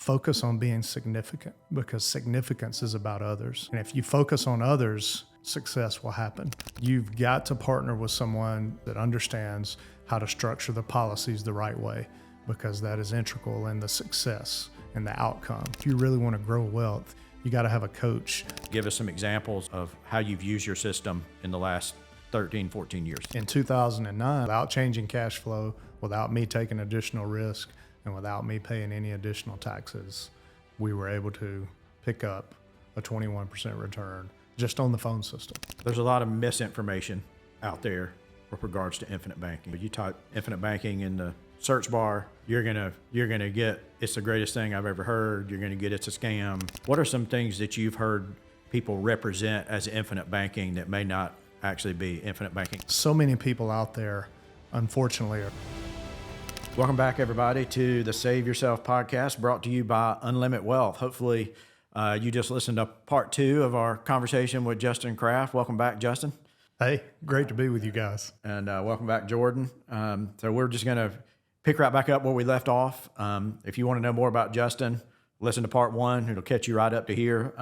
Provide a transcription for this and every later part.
focus on being significant, because significance is about others. And if you focus on others, success will happen. You've got to partner with someone that understands how to structure the policies the right way, because that is integral in the success and the outcome. If you really want to grow wealth, you got to have a coach. Give us some examples of how you've used your system in the last 13, 14 years. In 2009, without changing cash flow, without me taking additional risk, and without me paying any additional taxes, we were able to pick up a 21% return just on the phone system. There's a lot of misinformation out there with regards to infinite banking. If you type infinite banking in the search bar, you're gonna get, it's the greatest thing I've ever heard. You're gonna get, it's a scam. What are some things that you've heard people represent as infinite banking that may not actually be infinite banking? So many people out there, unfortunately, are. Welcome back, everybody, to the Save Yourself podcast, brought to you by Unlimit Wealth. Hopefully, you just listened to part 2 of our conversation with Justin Kraft. Welcome back, Justin. Hey, great to be with you guys. And welcome back, Jordan. So we're just going to pick right back up where we left off. If you want to know more about Justin, listen to part 1. It'll catch you right up to here.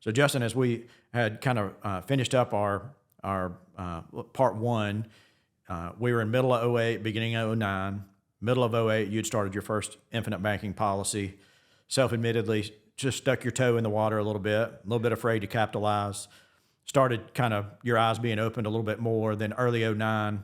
So Justin, as we had kind of finished up our part 1, we were in middle of 08, beginning of 09. Middle of 08, you'd started your first infinite banking policy. Self-admittedly, just stuck your toe in the water a little bit afraid to capitalize. Started kind of your eyes being opened a little bit more. Then early 09,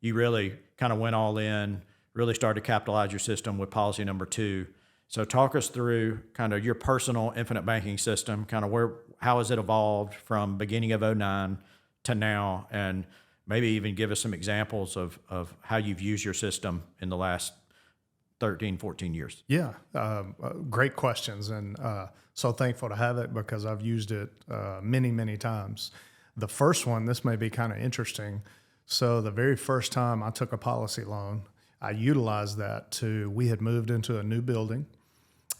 you really kind of went all in, really started to capitalize your system with policy number 2. So talk us through kind of your personal infinite banking system, kind of how has it evolved from beginning of 09 to now, and maybe even give us some examples of how you've used your system in the last 13, 14 years. Yeah, great questions. And so thankful to have it, because I've used it many, many times. The first one, this may be kind of interesting. So the very first time I took a policy loan, I utilized that we had moved into a new building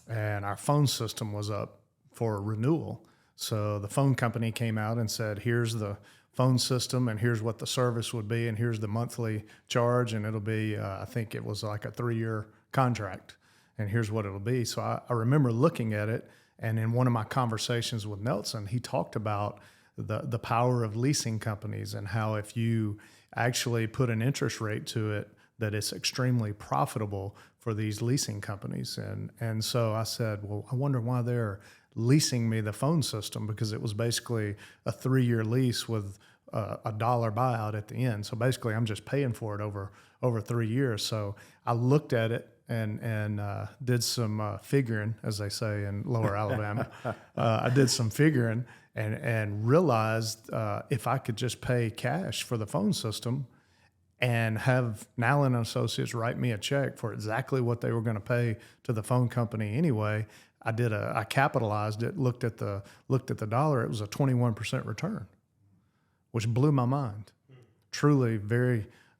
and our phone system was up for renewal. So the phone company came out and said, here's the phone system and here's what the service would be and here's the monthly charge, and it'll be, I think it was like a 3-year contract, and here's what it'll be. So I remember looking at it, and in one of my conversations with Nelson, he talked about the power of leasing companies and how if you actually put an interest rate to it, that it's extremely profitable for these leasing companies. And so I said, well, I wonder why they're leasing me the phone system, because it was basically a 3-year lease with a dollar buyout at the end. So basically I'm just paying for it over 3 years. So I looked at it and did some figuring, as they say in Lower Alabama. I did some figuring and realized if I could just pay cash for the phone system and have Nallen and Associates write me a check for exactly what they were going to pay to the phone company anyway, I capitalized it, looked at the dollar. It was a 21% return, which blew my mind. Truly,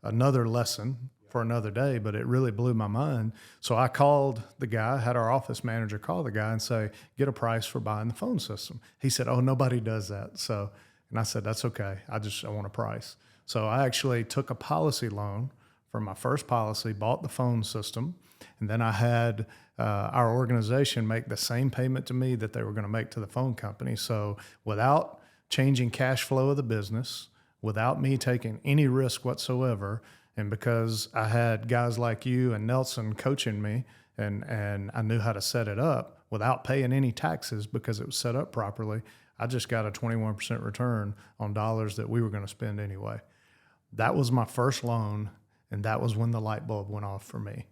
another lesson for another day, but it really blew my mind. So I called the guy, had our office manager call the guy and say, get a price for buying the phone system. He said, oh, nobody does that. And I said, that's okay. I want a price. So I actually took a policy loan for my first policy, bought the phone system, and then I had our organization make the same payment to me that they were going to make to the phone company. So without changing cash flow of the business, without me taking any risk whatsoever, and because I had guys like you and Nelson coaching me, and I knew how to set it up without paying any taxes because it was set up properly, I just got a 21% return on dollars that we were going to spend anyway. That was my first loan, and that was when the light bulb went off for me.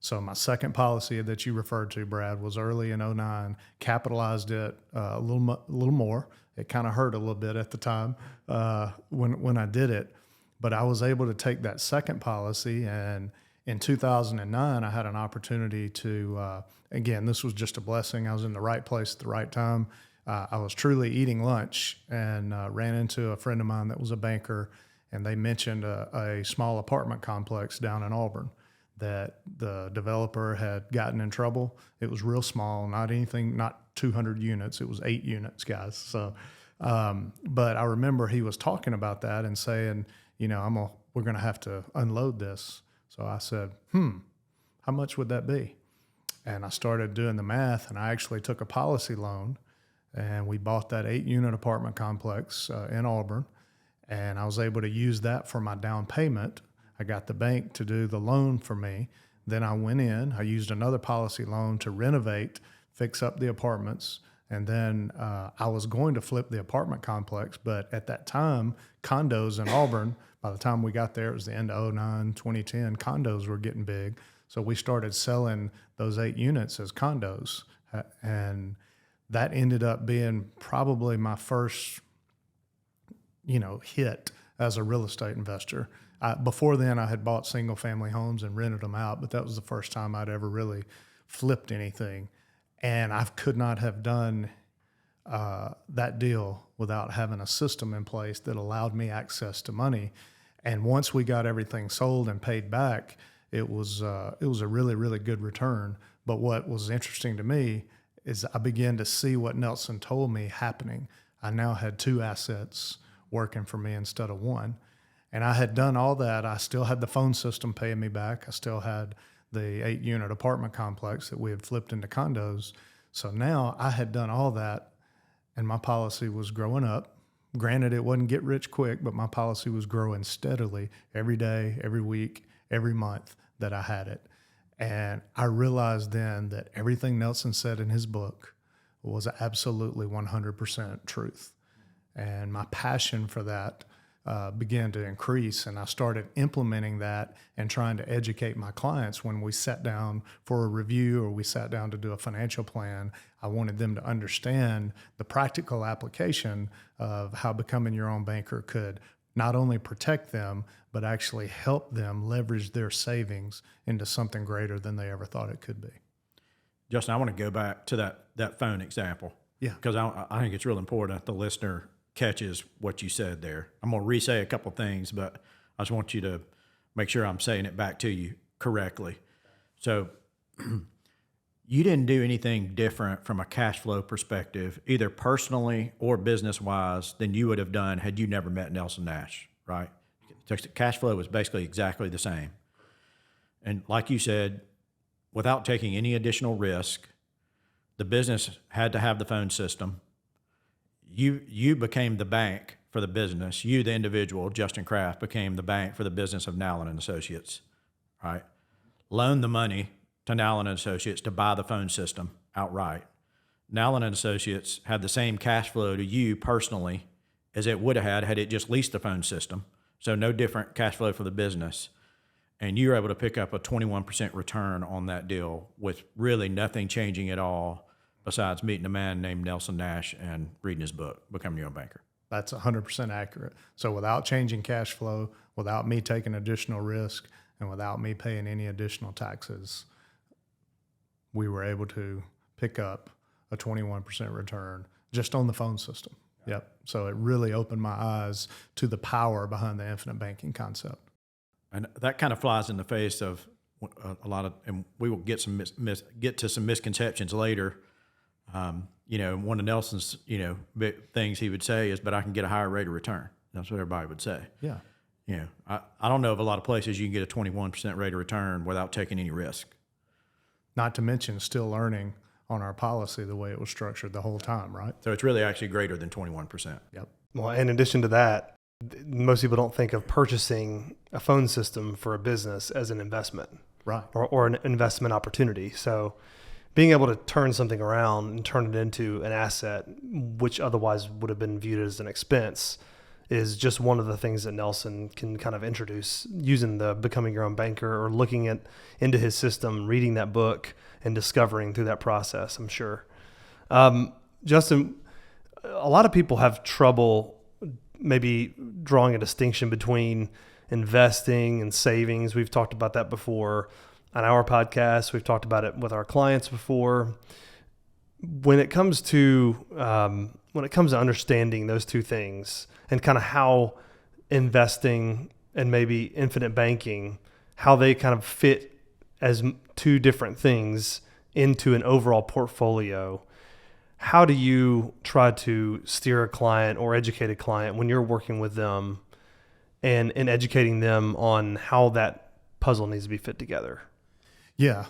So my second policy that you referred to, Brad, was early in 09, capitalized it a little more. It kind of hurt a little bit at the time when I did it, but I was able to take that second policy, and in 2009, I had an opportunity to, again, this was just a blessing. I was in the right place at the right time. I was truly eating lunch and ran into a friend of mine that was a banker, and they mentioned a small apartment complex down in Auburn that the developer had gotten in trouble. It was real small, not 200 units. It was 8 units, guys. So, but I remember he was talking about that and saying, we're going to have to unload this. So I said, how much would that be? And I started doing the math, and I actually took a policy loan, and we bought that 8-unit apartment complex in Auburn, and I was able to use that for my down payment. I got the bank to do the loan for me. Then I went in, I used another policy loan to renovate, fix up the apartments, and then I was going to flip the apartment complex, but at that time, condos in Auburn, by the time we got there, it was the end of 2009, 2010, condos were getting big. So we started selling those 8 units as condos. And that ended up being probably my first, hit as a real estate investor. Before then, I had bought single family homes and rented them out, but that was the first time I'd ever really flipped anything. And I could not have done that deal without having a system in place that allowed me access to money. And once we got everything sold and paid back, it was a really, really good return. But what was interesting to me is I began to see what Nelson told me happening. I now had 2 assets working for me instead of 1. And I had done all that. I still had the phone system paying me back. I still had the 8-unit apartment complex that we had flipped into condos. So now I had done all that, and my policy was growing up. Granted, it wasn't get rich quick, but my policy was growing steadily every day, every week, every month that I had it. And I realized then that everything Nelson said in his book was absolutely 100% truth. And my passion for that began to increase, and I started implementing that and trying to educate my clients. When we sat down for a review or we sat down to do a financial plan, I wanted them to understand the practical application of how becoming your own banker could not only protect them, but actually help them leverage their savings into something greater than they ever thought it could be. Justin, I want to go back to that phone example. Yeah. Because I think it's real important that the listener catches what you said there. I'm going to re-say a couple things, but I just want you to make sure I'm saying it back to you correctly. So you didn't do anything different from a cash flow perspective, either personally or business-wise, than you would have done had you never met Nelson Nash, right? Cash flow was basically exactly the same. And like you said, without taking any additional risk, the business had to have the phone system. You became the bank for the business. You, the individual, Justin Kraft, became the bank for the business of Nowlin and Associates, right? Loaned the money to Nowlin and Associates to buy the phone system outright. Nowlin and Associates had the same cash flow to you personally as it would have had it just leased the phone system. So no different cash flow for the business. And you were able to pick up a 21% return on that deal with really nothing changing at all, besides meeting a man named Nelson Nash and reading his book, Becoming Your Own Banker. That's 100% accurate. So without changing cash flow, without me taking additional risk, and without me paying any additional taxes, we were able to pick up a 21% return just on the phone system. Yep. So it really opened my eyes to the power behind the infinite banking concept. And that kind of flies in the face of a lot of, and we will get get to some misconceptions later. One of Nelson's, big things he would say is, but I can get a higher rate of return. That's what everybody would say. Yeah. I don't know of a lot of places you can get a 21% rate of return without taking any risk. Not to mention still learning on our policy the way it was structured the whole time, right? So it's really actually greater than 21%. Yep. Well, in addition to that, most people don't think of purchasing a phone system for a business as an investment, right, or an investment opportunity. So being able to turn something around and turn it into an asset, which otherwise would have been viewed as an expense, is just one of the things that Nelson can kind of introduce using the Becoming Your Own Banker, or looking into his system, reading that book, and discovering through that process, I'm sure. Justin, a lot of people have trouble maybe drawing a distinction between investing and savings. We've talked about that before on our podcast. We've talked about it with our clients before. When it comes to understanding those two things, and kind of how investing and maybe infinite banking, how they kind of fit as two different things into an overall portfolio, how do you try to steer a client or educate a client when you're working with them and educating them on how that puzzle needs to be fit together? Yeah,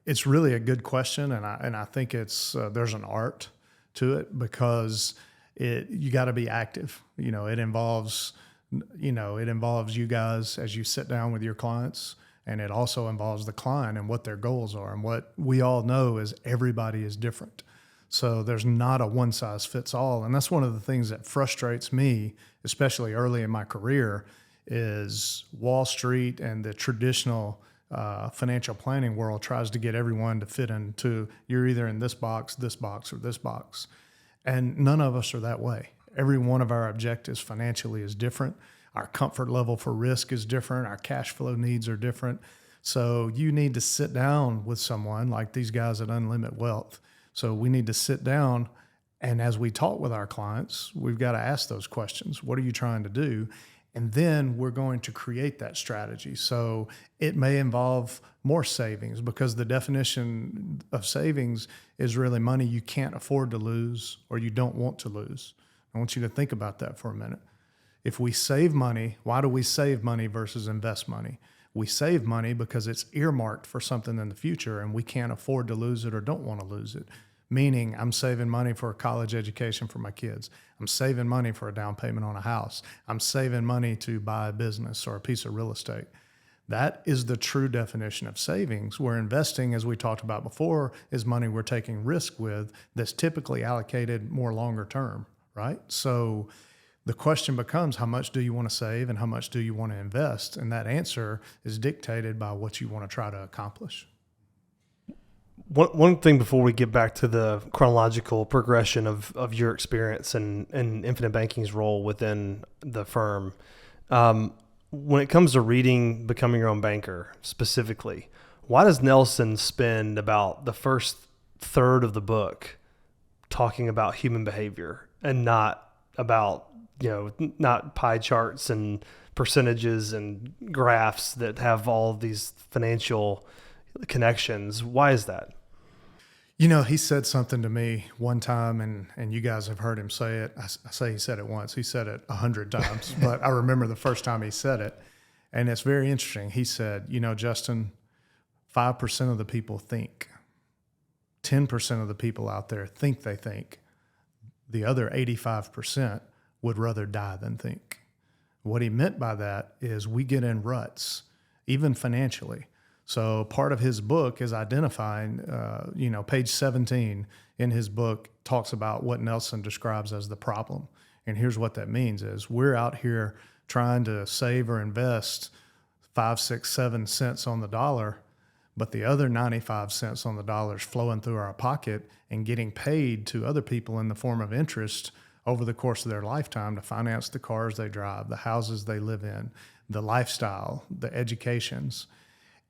it's really a good question, and I think it's there's an art to it, because you got to be active. It involves you guys as you sit down with your clients, and it also involves the client and what their goals are. And what we all know is everybody is different. So there's not a one size fits all. And that's one of the things that frustrates me, especially early in my career, is Wall Street and the traditional financial planning world tries to get everyone to fit into, you're either in this box, or this box. And none of us are that way. Every one of our objectives financially is different. Our comfort level for risk is different. Our cash flow needs are different. So you need to sit down with someone like these guys at Unlimit Wealth. So we need to sit down, and as we talk with our clients, we've got to ask those questions. What are you trying to do? And then we're going to create that strategy. So it may involve more savings, because the definition of savings is really money you can't afford to lose or you don't want to lose. I want you to think about that for a minute. If we save money, why do we save money versus invest money? We save money because it's earmarked for something in the future and we can't afford to lose it or don't want to lose it. Meaning, I'm saving money for a college education for my kids. I'm saving money for a down payment on a house. I'm saving money to buy a business or a piece of real estate. That is the true definition of savings, where investing, as we talked about before, is money we're taking risk with that's typically allocated more longer term, right? So the question becomes, how much do you want to save and how much do you want to invest? And that answer is dictated by what you want to try to accomplish. One thing before we get back to the chronological progression of your experience and Infinite Banking's role within the firm, when it comes to reading Becoming Your Own Banker specifically, why does Nelson spend about the first third of the book talking about human behavior and not about, not pie charts and percentages and graphs that have all these financial connections? Why is that? He said something to me one time, and you guys have heard him say it. I say he said it once. He said it 100 times, but I remember the first time he said it, and it's very interesting. He said, Justin, 5% of the people think. 10% of the people out there think they think. The other 85% would rather die than think. What he meant by that is we get in ruts, even financially. So part of his book is identifying, page 17 in his book talks about what Nelson describes as the problem. And here's what that means is we're out here trying to save or invest 5, 6, 7 cents on the dollar, but the other 95 cents on the dollar is flowing through our pocket and getting paid to other people in the form of interest over the course of their lifetime to finance the cars they drive, the houses they live in, the lifestyle, the educations.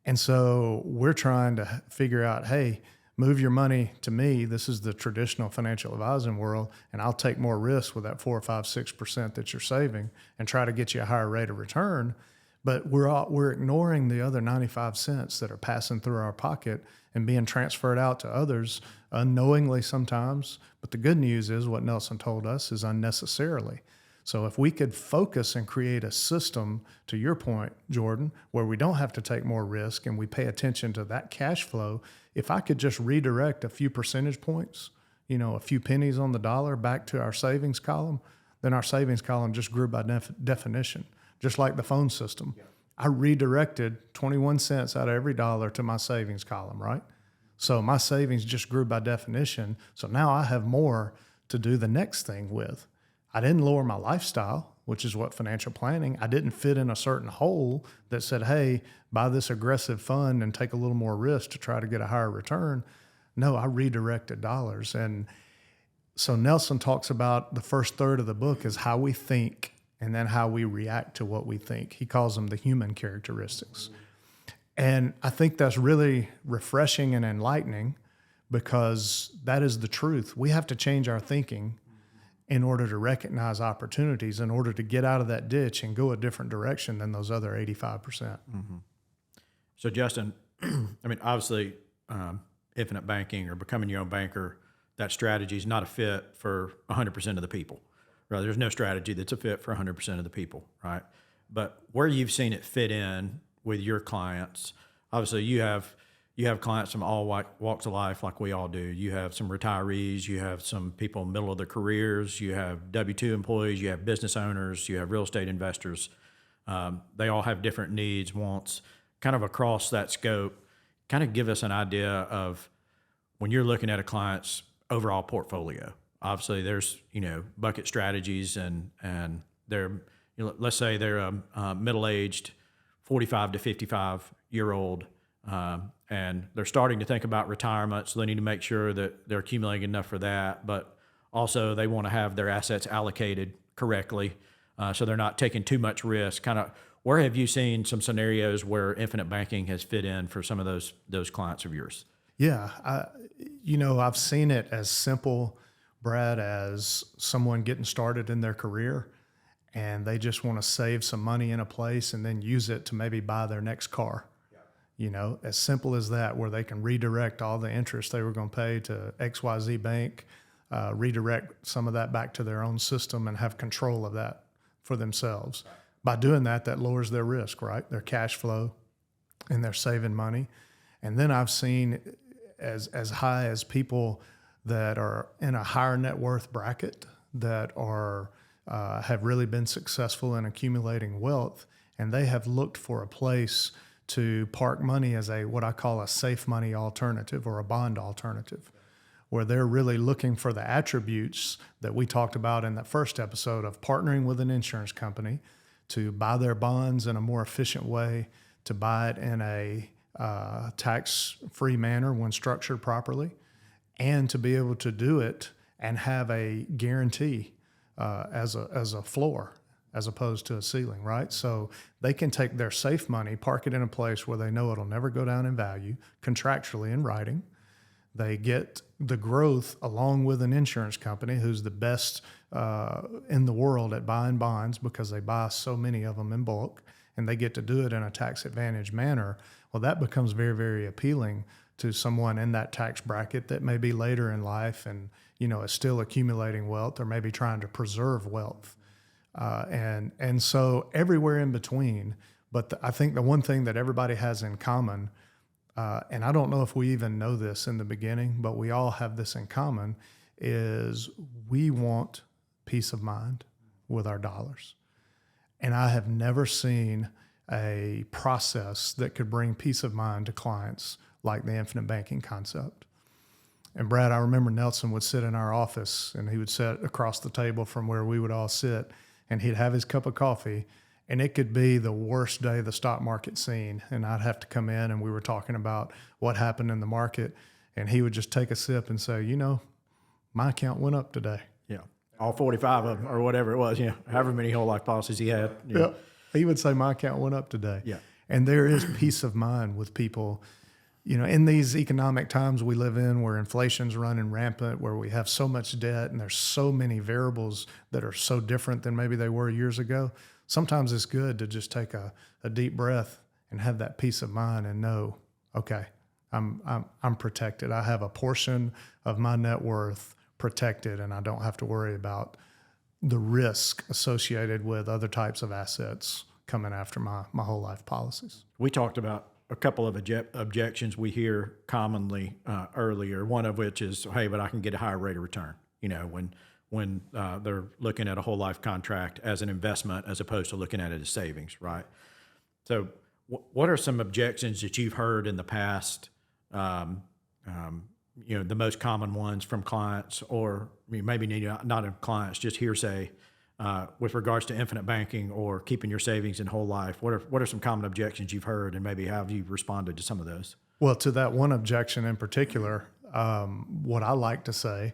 And so we're trying to figure out, hey, move your money to me. This is the traditional financial advising world, and I'll take more risk with that 4, 5, 6% that you're saving and try to get you a higher rate of return. But we're ignoring the other 95 cents that are passing through our pocket and being transferred out to others unknowingly sometimes. But the good news is what Nelson told us is unnecessarily. So if we could focus and create a system, to your point, Jordan, where we don't have to take more risk and we pay attention to that cash flow, if I could just redirect a few percentage points, a few pennies on the dollar back to our savings column, then our savings column just grew by definition, just like the phone system. Yeah. I redirected 21 cents out of every dollar to my savings column, right? So my savings just grew by definition. So now I have more to do the next thing with. I didn't lower my lifestyle, which is what financial planning, I didn't fit in a certain hole that said, hey, buy this aggressive fund and take a little more risk to try to get a higher return. No, I redirected dollars. And so Nelson talks about the first third of the book is how we think and then how we react to what we think. He calls them the human characteristics. And I think that's really refreshing and enlightening because that is the truth. We have to change our thinking in order to recognize opportunities, in order to get out of that ditch and go a different direction than those other 85%. Mm-hmm. So Justin, obviously infinite banking or becoming your own banker, that strategy is not a fit for 100% of the people, right? There's no strategy that's a fit for 100% of the people, right? But where you've seen it fit in with your clients, obviously you have you have clients from all walks of life, like we all do. You have some retirees, you have some people in the middle of their careers, you have W-2 employees, you have business owners, you have real estate investors. They all have different needs, wants, kind of across that scope. Kind of give us an idea of when you're looking at a client's overall portfolio. Obviously, there's bucket strategies, and they're let's say they're a middle-aged 45 to 55-year-old, and they're starting to think about retirement, so they need to make sure that they're accumulating enough for that, but also they want to have their assets allocated correctly, so they're not taking too much risk. Kind of, where have you seen some scenarios where infinite banking has fit in for some of those clients of yours? Yeah, I've seen it as simple, Brad, as someone getting started in their career and they just want to save some money in a place and then use it to maybe buy their next car. As simple as that, where they can redirect all the interest they were going to pay to XYZ Bank, redirect some of that back to their own system and have control of that for themselves. By doing that, that lowers their risk, right? Their cash flow, and they're saving money. And then I've seen as high as people that are in a higher net worth bracket that are have really been successful in accumulating wealth, and they have looked for a place to park money as what I call a safe money alternative or a bond alternative, where they're really looking for the attributes that we talked about in that first episode of partnering with an insurance company to buy their bonds in a more efficient way, to buy it in a tax-free manner when structured properly, and to be able to do it and have a guarantee as a floor as opposed to a ceiling, right? So they can take their safe money, park it in a place where they know it'll never go down in value, contractually in writing. They get the growth along with an insurance company who's the best in the world at buying bonds because they buy so many of them in bulk, and they get to do it in a tax advantage manner. Well, that becomes very, very appealing to someone in that tax bracket that may be later in life and is still accumulating wealth or maybe trying to preserve wealth. And so everywhere in between. But I think the one thing that everybody has in common, and I don't know if we even know this in the beginning, but we all have this in common, is we want peace of mind with our dollars. And I have never seen a process that could bring peace of mind to clients like the infinite banking concept. And Brad, I remember Nelson would sit in our office and he would sit across the table from where we would all sit, and he'd have his cup of coffee, and it could be the worst day the stock market seen. And I'd have to come in and we were talking about what happened in the market, and he would just take a sip and say, my account went up today. Yeah. All 45 of them or whatever it was, however many whole life policies he had. Yeah. He would say, my account went up today. Yeah. And there is peace of mind with people. In these economic times we live in where inflation's running rampant, where we have so much debt and there's so many variables that are so different than maybe they were years ago, sometimes it's good to just take a deep breath and have that peace of mind and know, okay, I'm protected. I have a portion of my net worth protected, and I don't have to worry about the risk associated with other types of assets coming after my whole life policies. We talked about a couple of objections we hear commonly earlier, one of which is, hey, but I can get a higher rate of return, when they're looking at a whole life contract as an investment as opposed to looking at it as savings, right? So what are some objections that you've heard in the past, the most common ones from clients, or maybe not in clients, just hearsay, with regards to infinite banking or keeping your savings in whole life? What are some common objections you've heard, and maybe how have you responded to some of those? Well, to that one objection in particular, what I like to say,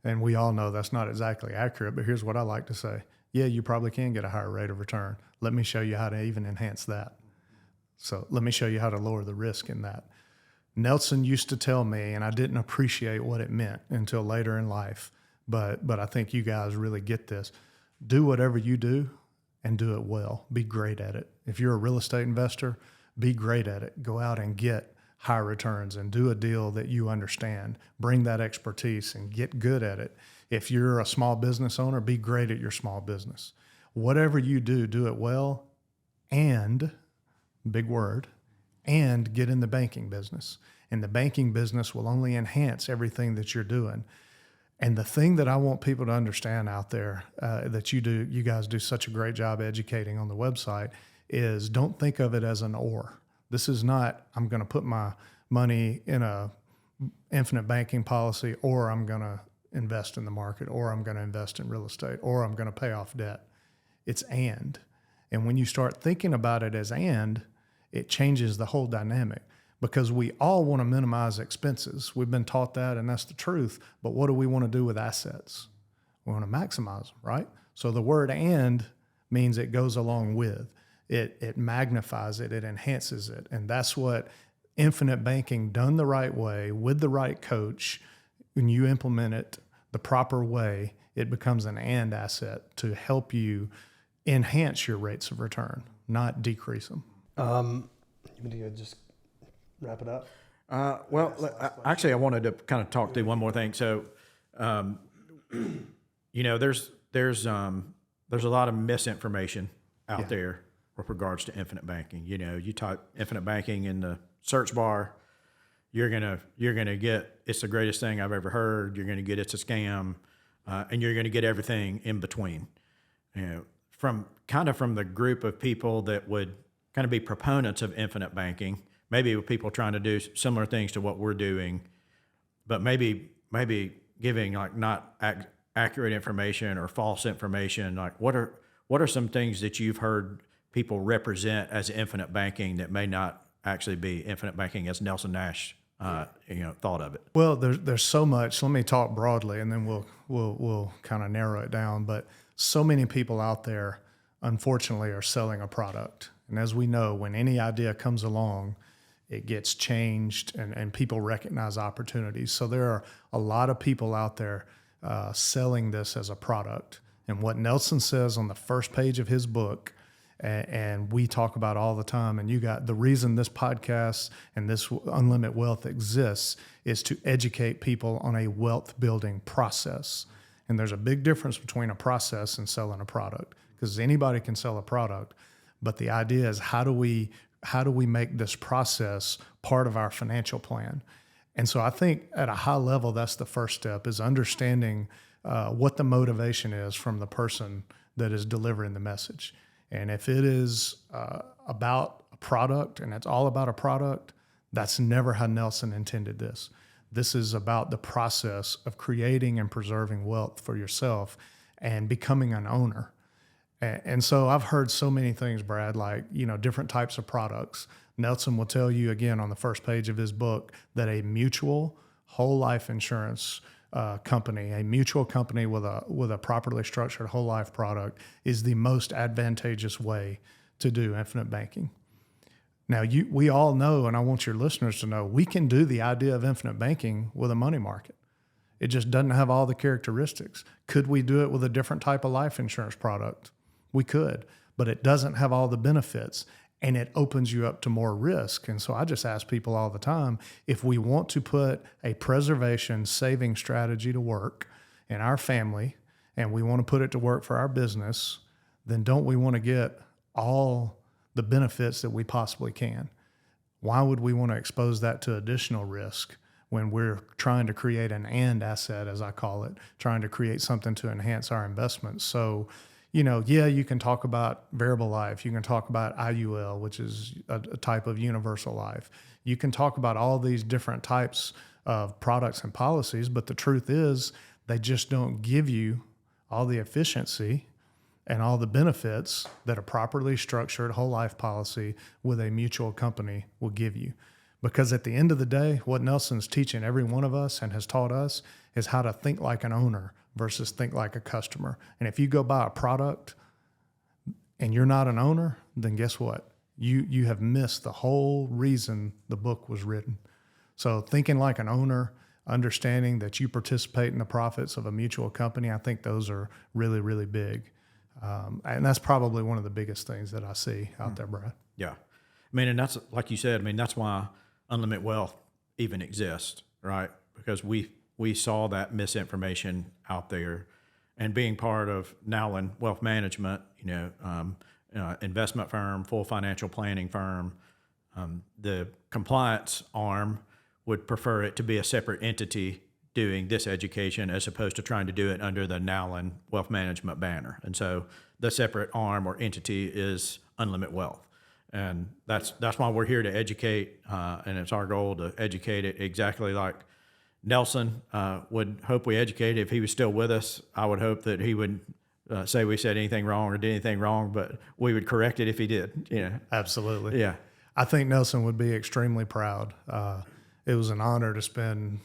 and we all know that's not exactly accurate, but here's what I like to say. Yeah, you probably can get a higher rate of return. Let me show you how to even enhance that. So let me show you how to lower the risk in that. Nelson used to tell me, and I didn't appreciate what it meant until later in life, but I think you guys really get this. Do whatever you do and do it well. Be great at it. If you're a real estate investor, be great at it. Go out and get high returns and do a deal that you understand. Bring that expertise and get good at it. If you're a small business owner, be great at your small business. Whatever you do, do it well, and, big word, and get in the banking business. and the banking business will only enhance everything that you're doing. And the thing that I want people to understand out there that you guys do such a great job educating on the website is don't think of it as an or. This is not, I'm going to put my money in a infinite banking policy, or I'm going to invest in the market, or I'm going to invest in real estate, or I'm going to pay off debt. It's and. And when you start thinking about it as and, it changes the whole dynamic, because we all want to minimize expenses. We've been taught that, and that's the truth. But what do we want to do with assets? We want to maximize them, right? So the word and means it goes along with. It magnifies it, it enhances it. And that's what infinite banking done the right way with the right coach, when you implement it the proper way, it becomes an and asset to help you enhance your rates of return, not decrease them. You need to just wrap it up. Actually, I wanted to kind of talk through one more thing. So, there's a lot of misinformation out there with regards to infinite banking. You type infinite banking in the search bar, you're gonna get it's the greatest thing I've ever heard. You're gonna get it's a scam, and you're gonna get everything in between. From the group of people that would kind of be proponents of infinite banking, maybe with people trying to do similar things to what we're doing, but maybe giving like not accurate information or false information. Like what are some things that you've heard people represent as infinite banking that may not actually be infinite banking as Nelson Nash thought of it? Well, there's so much. Let me talk broadly, and then we'll kind of narrow it down. But so many people out there, unfortunately, are selling a product. And as we know, when any idea comes along, it gets changed, and people recognize opportunities. So there are a lot of people out there selling this as a product. And what Nelson says on the first page of his book, and we talk about all the time, and you got the reason this podcast and this Unlimit Wealth exists is to educate people on a wealth building process. And there's a big difference between a process and selling a product, because anybody can sell a product. But the idea is how do we make this process part of our financial plan? And so I think at a high level, that's the first step, is understanding what the motivation is from the person that is delivering the message. And if it is about a product and it's all about a product, that's never how Nelson intended this. This is about the process of creating and preserving wealth for yourself and becoming an owner. And so I've heard so many things, Brad, like, different types of products. Nelson will tell you again on the first page of his book that a mutual whole life insurance company, a mutual company with a properly structured whole life product, is the most advantageous way to do infinite banking. Now, we all know, and I want your listeners to know, we can do the idea of infinite banking with a money market. It just doesn't have all the characteristics. Could we do it with a different type of life insurance product? We could, but it doesn't have all the benefits, and it opens you up to more risk. And so I just ask people all the time, if we want to put a preservation saving strategy to work in our family, and we want to put it to work for our business, then don't we want to get all the benefits that we possibly can? Why would we want to expose that to additional risk when we're trying to create an and asset, as I call it, trying to create something to enhance our investments? So, you can talk about variable life. You can talk about IUL, which is a type of universal life. You can talk about all these different types of products and policies, but the truth is they just don't give you all the efficiency and all the benefits that a properly structured whole life policy with a mutual company will give you. Because at the end of the day, what Nelson's teaching every one of us and has taught us is how to think like an owner versus think like a customer. And if you go buy a product and you're not an owner, then guess what? You have missed the whole reason the book was written. So thinking like an owner, understanding that you participate in the profits of a mutual company, I think those are really, really big. And that's probably one of the biggest things that I see out there, Brad. Yeah. And that's, like you said, that's why Unlimit Wealth even exists, right? Because we saw that misinformation out there, and being part of Nowlin Wealth Management, investment firm, full financial planning firm, the compliance arm, would prefer it to be a separate entity doing this education as opposed to trying to do it under the Nowlin Wealth Management banner. And so the separate arm or entity is Unlimit Wealth. And that's why we're here to educate, and it's our goal to educate it exactly like Nelson would hope we educated. If he was still with us, I would hope that he would say we said anything wrong or did anything wrong, but we would correct it if he did. Absolutely. Yeah. I think Nelson would be extremely proud. It was an honor to spend,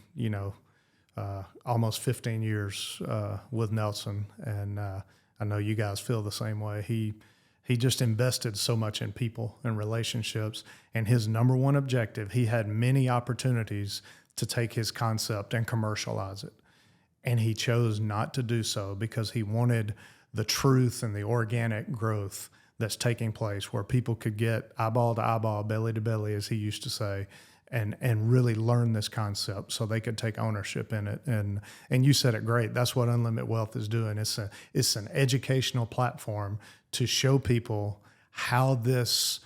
almost 15 years with Nelson, and I know you guys feel the same way. He just invested so much in people and relationships, and his number one objective, he had many opportunities to take his concept and commercialize it, and he chose not to do so because he wanted the truth and the organic growth that's taking place where people could get eyeball to eyeball, belly to belly, as he used to say, and really learn this concept so they could take ownership in it. And you said it great. That's what Unlimit Wealth is doing. It's an educational platform to show people how this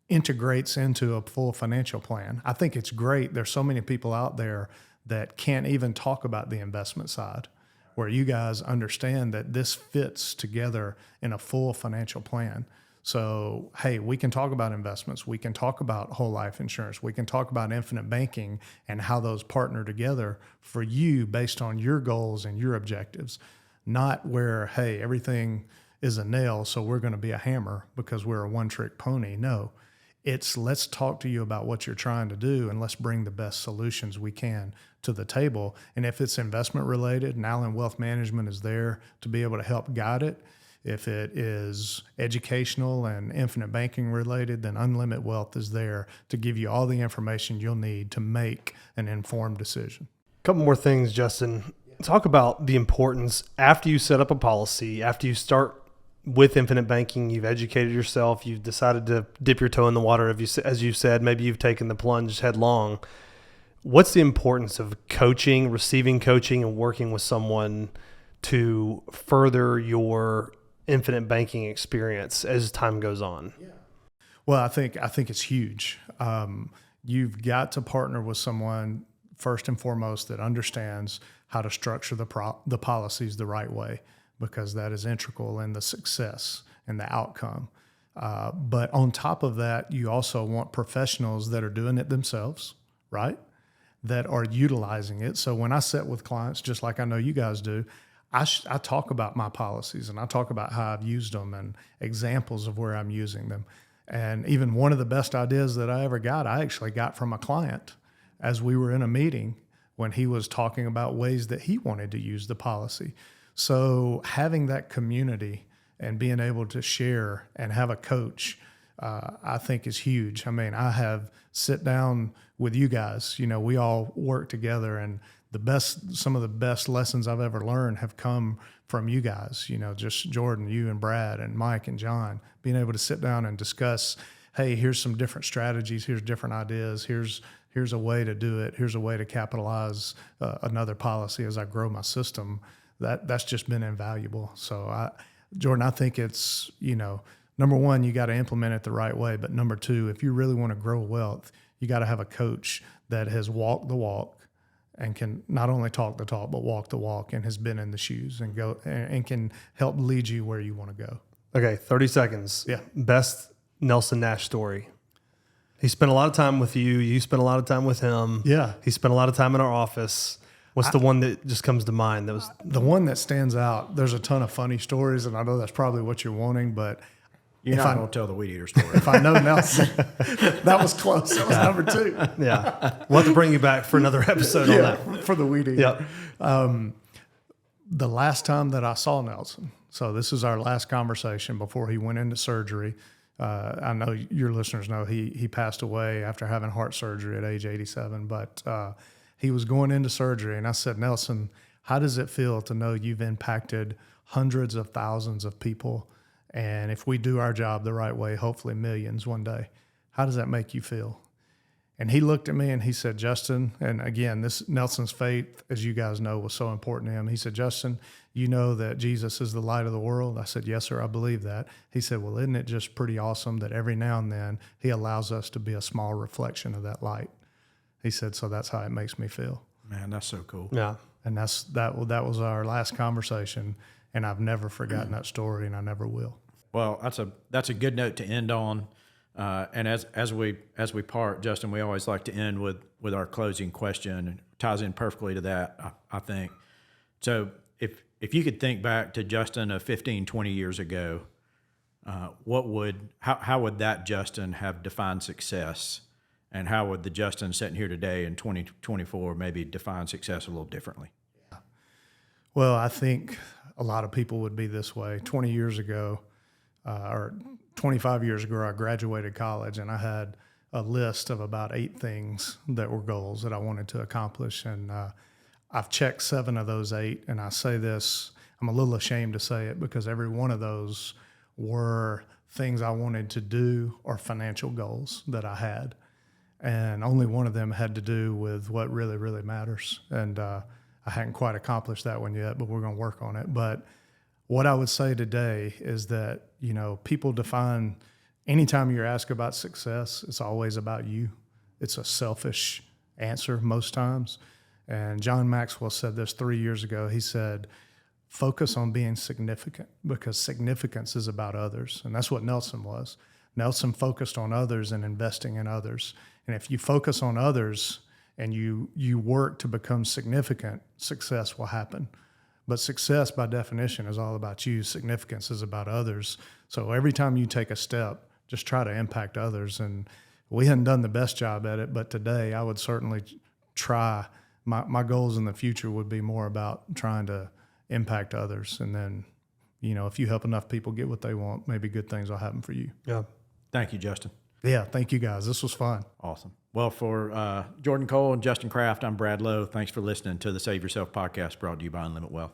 integrates into a full financial plan. I think it's great. There's so many people out there that can't even talk about the investment side, where you guys understand that this fits together in a full financial plan. So, hey, we can talk about investments. We can talk about whole life insurance. We can talk about infinite banking and how those partner together for you based on your goals and your objectives, not where, hey, everything is a nail, so we're going to be a hammer because we're a one-trick pony. No, it's let's talk to you about what you're trying to do and let's bring the best solutions we can to the table. And if it's investment related, Nowlin Wealth Management is there to be able to help guide it. If it is educational and infinite banking related, then Unlimit Wealth is there to give you all the information you'll need to make an informed decision. A couple more things, Justin. Talk about the importance after you set up a policy, after you start with infinite banking, you've educated yourself, you've decided to dip your toe in the water, as you said, maybe you've taken the plunge headlong. What's the importance of coaching, receiving coaching, and working with someone to further your infinite banking experience as time goes on? Yeah. Well, I think it's huge. You've got to partner with someone first and foremost that understands how to structure the policies the right way, because that is integral in the success and the outcome. But on top of that, you also want professionals that are doing it themselves, right? That are utilizing it. So when I sit with clients, just like I know you guys do, I talk about my policies and I talk about how I've used them and examples of where I'm using them. And even one of the best ideas that I ever got, I actually got from a client as we were in a meeting when he was talking about ways that he wanted to use the policy. So having that community and being able to share and have a coach, I think is huge. I mean, I have sit down with you guys, we all work together, and some of the best lessons I've ever learned have come from you guys, just Jordan, you and Brad and Mike and John, being able to sit down and discuss, hey, here's some different strategies, here's different ideas, here's a way to do it, here's a way to capitalize another policy as I grow my system. That's just been invaluable. So Jordan, I think it's, number one, you got to implement it the right way. But number two, if you really want to grow wealth, you got to have a coach that has walked the walk and can not only talk the talk, but walk the walk, and has been in the shoes and go and can help lead you where you want to go. Okay, 30 seconds. Yeah. Best Nelson Nash story. He spent a lot of time with you. You spent a lot of time with him. Yeah. He spent a lot of time in our office. What's the one that just comes to mind? That was the one that stands out. There's a ton of funny stories, and I know that's probably what you're wanting, but You're not going to tell the weed eater story. if I know Nelson, that was close. That was number two. Yeah. We'll have to bring you back for another episode on that. For the weed eater. Yep. The last time that I saw Nelson, so this is our last conversation before he went into surgery. I know your listeners know he passed away after having heart surgery at age 87, but he was going into surgery, and I said, Nelson, how does it feel to know you've impacted hundreds of thousands of people? And if we do our job the right way, hopefully millions one day, how does that make you feel? And he looked at me and he said, Justin, and again, this Nelson's faith, as you guys know, was so important to him. He said, Justin, you know that Jesus is the light of the world? I said, yes, sir, I believe that. He said, well, isn't it just pretty awesome that every now and then he allows us to be a small reflection of that light? He said, so that's how it makes me feel. Man, that's so cool. Yeah. And that was our last conversation. And I've never forgotten that story, and I never will. Well, that's a good note to end on. And as we part, Justin, we always like to end with our closing question. It ties in perfectly to that, I think. So if you could think back to Justin of 15, 20 years ago, how would that Justin have defined success? And how would the Justin sitting here today in 2024 maybe define success a little differently? Well, I think a lot of people would be this way. 20 years ago, or 25 years ago, I graduated college, and I had a list of about 8 things that were goals that I wanted to accomplish. And I've checked 7 of those 8, and I say this, I'm a little ashamed to say it, because every one of those were things I wanted to do or financial goals that I had. And only one of them had to do with what really, really matters. And I hadn't quite accomplished that one yet, but we're going to work on it. But what I would say today is that, people define, anytime you're asked about success, it's always about you. It's a selfish answer most times. And John Maxwell said this 3 years ago. He said, focus on being significant, because significance is about others. And that's what Nelson was. Nelson focused on others and investing in others. And if you focus on others and you work to become significant, success will happen. But success, by definition, is all about you. Significance is about others. So every time you take a step, just try to impact others. And we hadn't done the best job at it, but today I would certainly try. My goals in the future would be more about trying to impact others. And then, if you help enough people get what they want, maybe good things will happen for you. Yeah. Thank you, Justin. Yeah, thank you guys. This was fun. Awesome. Well, for Jordan Cole and Justin Kraft, I'm Brad Lowe. Thanks for listening to the Save Yourself podcast, brought to you by Unlimit Wealth.